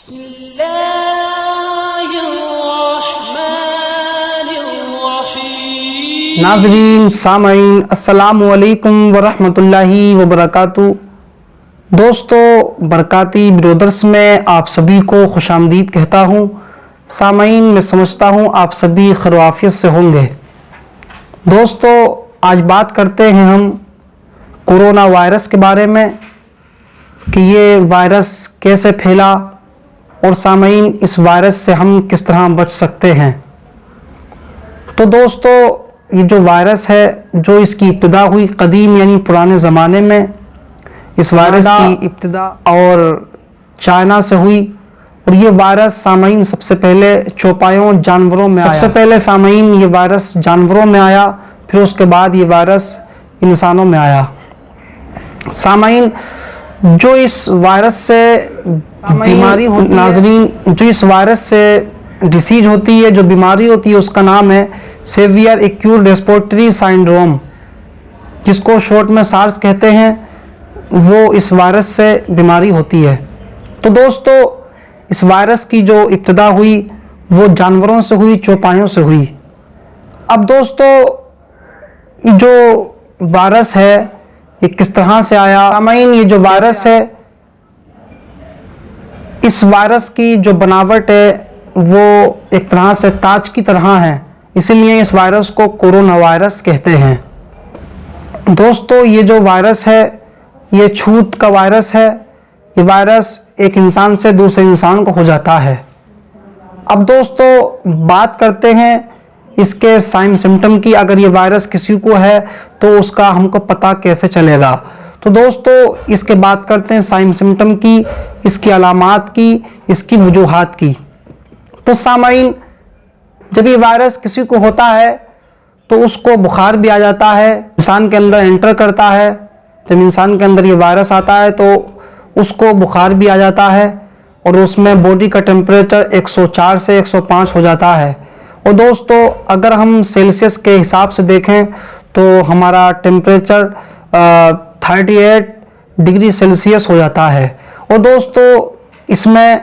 بسم اللہ الرحمن الرحیم۔ ناظرین، سامعین، السلام علیکم ورحمۃ اللہ وبرکاتہ۔ دوستو، برکاتی برودرس میں آپ سبھی کو خوش آمدید کہتا ہوں۔ سامعین، میں سمجھتا ہوں آپ سبھی خیر و عافیت سے ہوں گے۔ دوستو، آج بات کرتے ہیں ہم کورونا وائرس کے بارے میں کہ یہ وائرس کیسے پھیلا اور سامعین اس وائرس سے ہم کس طرح بچ سکتے ہیں۔ تو دوستو، یہ جو وائرس ہے، جو اس کی ابتدا ہوئی قدیم یعنی پرانے زمانے میں، اس وائرس کی ابتدا اور چائنا سے ہوئی، اور یہ وائرس سامعین سب سے پہلے چوپایوں جانوروں میں آیا۔ سب سے پہلے سامعین یہ وائرس جانوروں میں آیا، پھر اس کے بعد یہ وائرس انسانوں میں آیا۔ سامعین، جو اس وائرس سے بیماری ہوتی ہے، ناظرین، جو اس وائرس سے ڈیسیز ہوتی ہے، جو بیماری ہوتی ہے، اس کا نام ہے سیویئر ایکیوٹ ریسپیریٹری سنڈروم، جس کو شارٹ میں سارس کہتے ہیں۔ وہ اس وائرس سے بیماری ہوتی ہے۔ تو دوستو، اس وائرس کی جو ابتدا ہوئی وہ جانوروں سے ہوئی، چوپایوں سے ہوئی۔ اب دوستو، جو وائرس ہے یہ کس طرح سے آیا؟ سامعین، یہ جو وائرس ہے، اس وائرس کی جو بناوٹ ہے وہ ایک طرح سے تاج کی طرح ہے، اسی لیے اس وائرس کو کورونا وائرس کہتے ہیں۔ دوستو، یہ جو وائرس ہے یہ چھوت کا وائرس ہے۔ یہ وائرس ایک انسان سے دوسرے انسان کو ہو جاتا ہے۔ اب دوستو، بات کرتے ہیں اس کے سائن سمٹم کی۔ اگر یہ وائرس کسی کو ہے تو اس کا ہم کو پتہ کیسے چلے گا؟ تو دوستو، اس کے بات کرتے ہیں سائن سمٹم کی، اس کی علامات کی، اس کی وجوہات کی۔ تو سامعین، جب یہ وائرس کسی کو ہوتا ہے تو اس کو بخار بھی آ جاتا ہے، انسان کے اندر انٹر کرتا ہے۔ جب انسان کے اندر یہ وائرس آتا ہے تو اس کو بخار بھی آ جاتا ہے، اور اس میں باڈی کا ٹیمپریچر 104 سے 105 ہو جاتا ہے۔ اور دوستو، اگر ہم سیلسیس کے حساب سے دیکھیں تو ہمارا ٹیمپریچر 38 ڈگری سیلسیس ہو جاتا ہے۔ اور دوستو، اس میں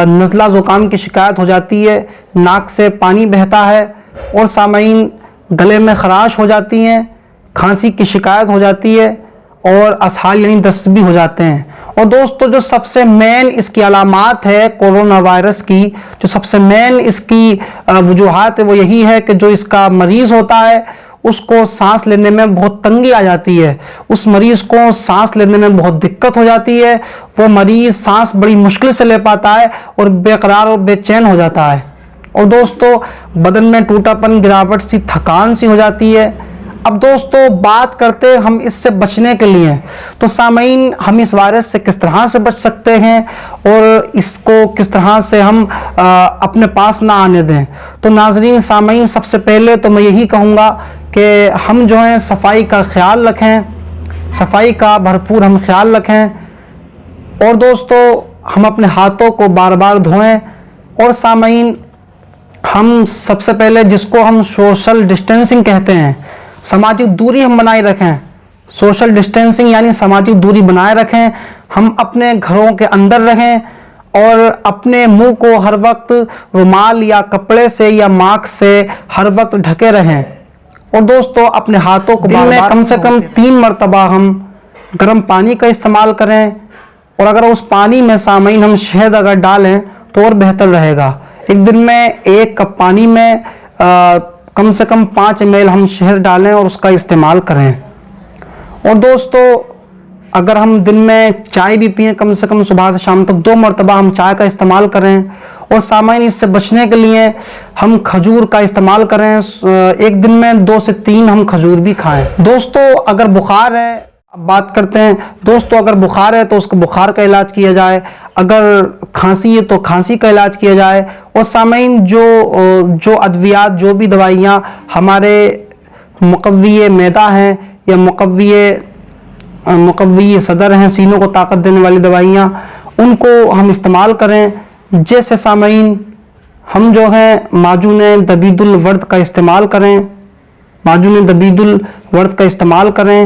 نزلہ زکام کی شکایت ہو جاتی ہے، ناک سے پانی بہتا ہے، اور سامعین گلے میں خراش ہو جاتی ہیں، کھانسی کی شکایت ہو جاتی ہے، اور اسہال یعنی دست بھی ہو جاتے ہیں۔ اور دوستو، جو سب سے مین اس کی علامات ہے کورونا وائرس کی، جو سب سے مین اس کی وجوہات ہے وہ یہی ہے کہ جو اس کا مریض ہوتا ہے اس کو سانس لینے میں بہت تنگی آ جاتی ہے، اس مریض کو سانس لینے میں بہت دقت ہو جاتی ہے، وہ مریض سانس بڑی مشکل سے لے پاتا ہے اور بے قرار اور بے چین ہو جاتا ہے۔ اور دوستو، بدن میں ٹوٹا پن، گراوٹ سی، تھکان سی ہو جاتی ہے۔ اب دوستو، بات کرتے ہم اس سے بچنے کے لیے، تو سامعین ہم اس وائرس سے کس طرح سے بچ سکتے ہیں اور اس کو کس طرح سے ہم اپنے پاس نہ آنے دیں؟ تو ناظرین، سامعین، سب سے پہلے تو میں یہی کہوں گا کہ ہم جو ہیں صفائی کا خیال رکھیں، صفائی کا بھرپور ہم خیال رکھیں، اور دوستو ہم اپنے ہاتھوں کو بار بار دھوئیں، اور سامعین ہم سب سے پہلے جس کو ہم سوشل ڈسٹینسنگ کہتے ہیں، سماجی دوری ہم بنائے رکھیں۔ سوشل ڈسٹینسنگ یعنی سماجی دوری بنائے رکھیں، ہم اپنے گھروں کے اندر رہیں، اور اپنے منہ کو ہر وقت رومال یا کپڑے سے یا ماسک سے ہر وقت ڈھکے رہیں۔ اور دوستو، اپنے ہاتھوں کو دن میں کم سے کم 3 مرتبہ ہم گرم پانی کا استعمال کریں، اور اگر اس پانی میں سامعین ہم شہد اگر ڈالیں تو اور بہتر رہے گا۔ ایک دن میں 1 کپ پانی میں کم سے کم 5 ml ہم شہد ڈالیں اور اس کا استعمال کریں۔ اور دوستو، اگر ہم دن میں چائے بھی پئیں، کم سے کم صبح سے شام تک 2 مرتبہ ہم چائے کا استعمال کریں۔ اور سامعین، اس سے بچنے کے لیے ہم کھجور کا استعمال کریں، ایک دن میں 2 سے 3 ہم کھجور بھی کھائیں۔ دوستو، اگر بخار ہے، اب بات کرتے ہیں دوستو، اگر بخار ہے تو اس کو بخار کا علاج کیا جائے، اگر کھانسی ہے تو کھانسی کا علاج کیا جائے۔ اور سامعین، جو ادویات، جو بھی دوائیاں ہمارے مقوی معدہ ہیں یا مقوی صدر ہیں، سینوں کو طاقت دینے والی دوائیاں، ان کو ہم استعمال کریں۔ جیسے سامعین ہم جو ہیں معجون دبید الورد کا استعمال کریں، معجون دبید الورد کا استعمال کریں۔